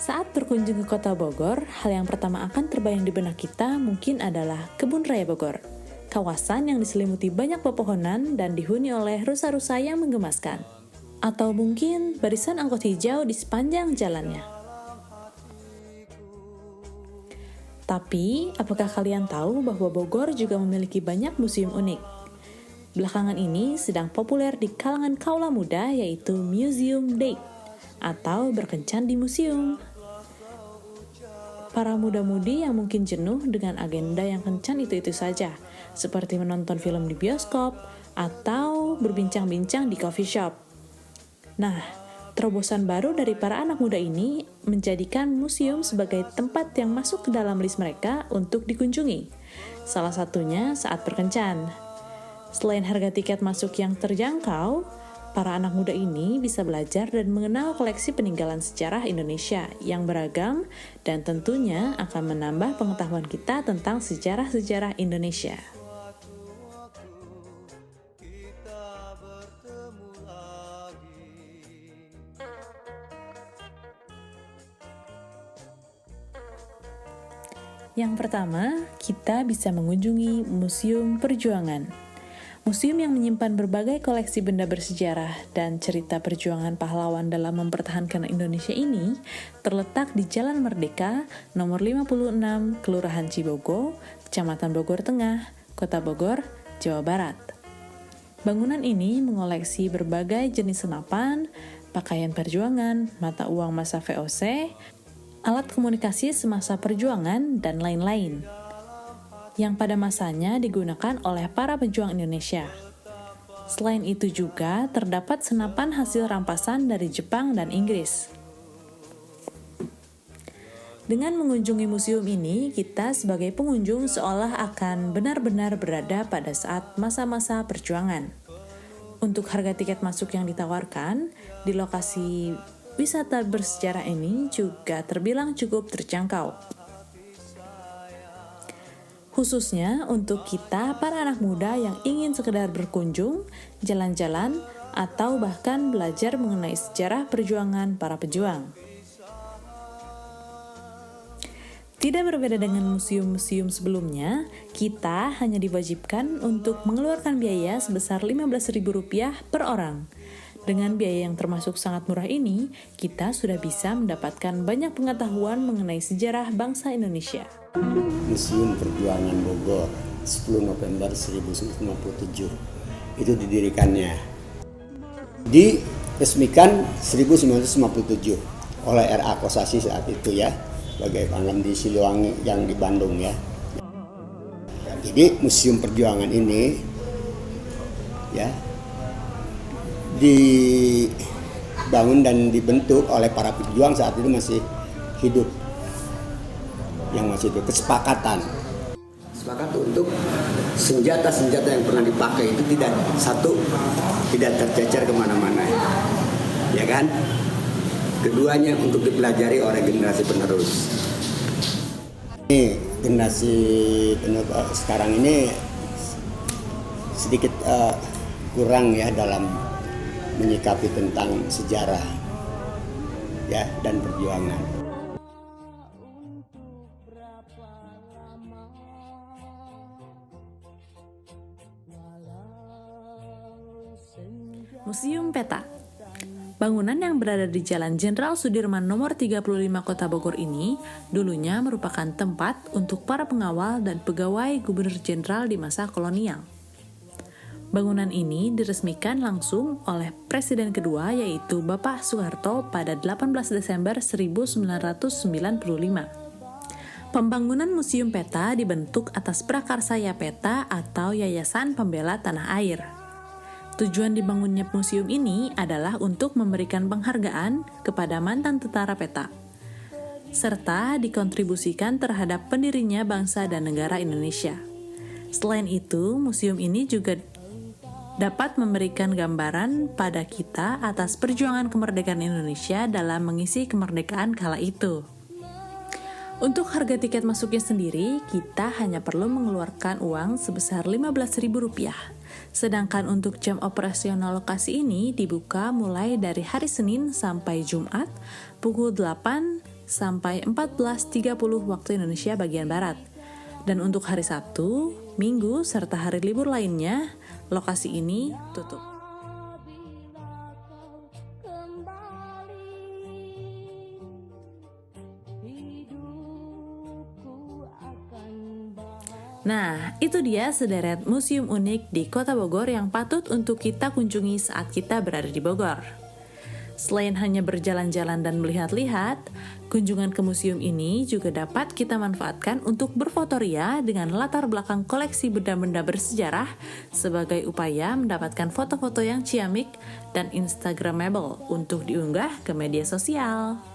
Saat berkunjung ke kota Bogor, hal yang pertama akan terbayang di benak kita mungkin adalah Kebun Raya Bogor. Kawasan yang diselimuti banyak pepohonan dan dihuni oleh rusa-rusa yang menggemaskan. Atau mungkin barisan angkot hijau di sepanjang jalannya. Tapi, apakah kalian tahu bahwa Bogor juga memiliki banyak museum unik? Belakangan ini sedang populer di kalangan kaula muda yaitu Museum Date atau berkencan di museum. Para muda-mudi yang mungkin jenuh dengan agenda yang kencan itu-itu saja, seperti menonton film di bioskop atau berbincang-bincang di coffee shop. Nah, terobosan baru dari para anak muda ini menjadikan museum sebagai tempat yang masuk ke dalam list mereka untuk dikunjungi. Salah satunya saat berkencan. Selain harga tiket masuk yang terjangkau, para anak muda ini bisa belajar dan mengenal koleksi peninggalan sejarah Indonesia yang beragam dan tentunya akan menambah pengetahuan kita tentang sejarah-sejarah Indonesia. Yang pertama, kita bisa mengunjungi Museum Perjuangan. Museum yang menyimpan berbagai koleksi benda bersejarah dan cerita perjuangan pahlawan dalam mempertahankan Indonesia ini terletak di Jalan Merdeka, nomor 56, Kelurahan Cibogo, Kecamatan Bogor Tengah, Kota Bogor, Jawa Barat. Bangunan ini mengoleksi berbagai jenis senapan, pakaian perjuangan, mata uang masa VOC, alat komunikasi semasa perjuangan, dan lain-lain yang pada masanya digunakan oleh para pejuang Indonesia. Selain itu juga terdapat senapan hasil rampasan dari Jepang dan Inggris. Dengan mengunjungi museum ini, kita sebagai pengunjung seolah akan benar-benar berada pada saat masa-masa perjuangan. Untuk harga tiket masuk yang ditawarkan, di lokasi wisata bersejarah ini juga terbilang cukup terjangkau. Khususnya untuk kita para anak muda yang ingin sekedar berkunjung, jalan-jalan, atau bahkan belajar mengenai sejarah perjuangan para pejuang. Tidak berbeda dengan museum-museum sebelumnya, kita hanya diwajibkan untuk mengeluarkan biaya sebesar Rp15.000 per orang. Dengan biaya yang termasuk sangat murah ini, kita sudah bisa mendapatkan banyak pengetahuan mengenai sejarah bangsa Indonesia. Museum Perjuangan Bogor 10 November 1957 itu didirikannya, diresmikan 1957 oleh R.A. Kosasih saat itu ya, sebagai Pangdam di Siliwangi yang di Bandung ya. Jadi Museum Perjuangan ini ya dibangun dan dibentuk oleh para pejuang saat itu masih hidup, yang masih itu kesepakatan untuk senjata-senjata yang pernah dipakai itu tidak tercecer kemana-mana, ya kan? Keduanya untuk dipelajari oleh generasi penerus. Ini generasi penerus sekarang ini sedikit kurang ya dalam menyikapi tentang sejarah ya dan perjuangan. Museum Peta. Bangunan yang berada di Jalan Jenderal Sudirman nomor 35 Kota Bogor ini dulunya merupakan tempat untuk para pengawal dan pegawai Gubernur Jenderal di masa kolonial. Bangunan ini diresmikan langsung oleh Presiden kedua yaitu Bapak Soeharto pada 18 Desember 1995. Pembangunan Museum Peta dibentuk atas prakarsa Yapeta atau Yayasan Pembela Tanah Air. Tujuan dibangunnya museum ini adalah untuk memberikan penghargaan kepada mantan tentara Peta, serta dikontribusikan terhadap pendirinya bangsa dan negara Indonesia. Selain itu, museum ini juga dapat memberikan gambaran pada kita atas perjuangan kemerdekaan Indonesia dalam mengisi kemerdekaan kala itu. Untuk harga tiket masuknya sendiri, kita hanya perlu mengeluarkan uang sebesar Rp15.000. Sedangkan untuk jam operasional lokasi ini dibuka mulai dari hari Senin sampai Jumat pukul 8 sampai 14.30 waktu Indonesia bagian Barat. Dan untuk hari Sabtu, Minggu, serta hari libur lainnya, lokasi ini tutup. Nah, itu dia sederet museum unik di Kota Bogor yang patut untuk kita kunjungi saat kita berada di Bogor. Selain hanya berjalan-jalan dan melihat-lihat, kunjungan ke museum ini juga dapat kita manfaatkan untuk berfotoria dengan latar belakang koleksi benda-benda bersejarah sebagai upaya mendapatkan foto-foto yang ciamik dan instagramable untuk diunggah ke media sosial.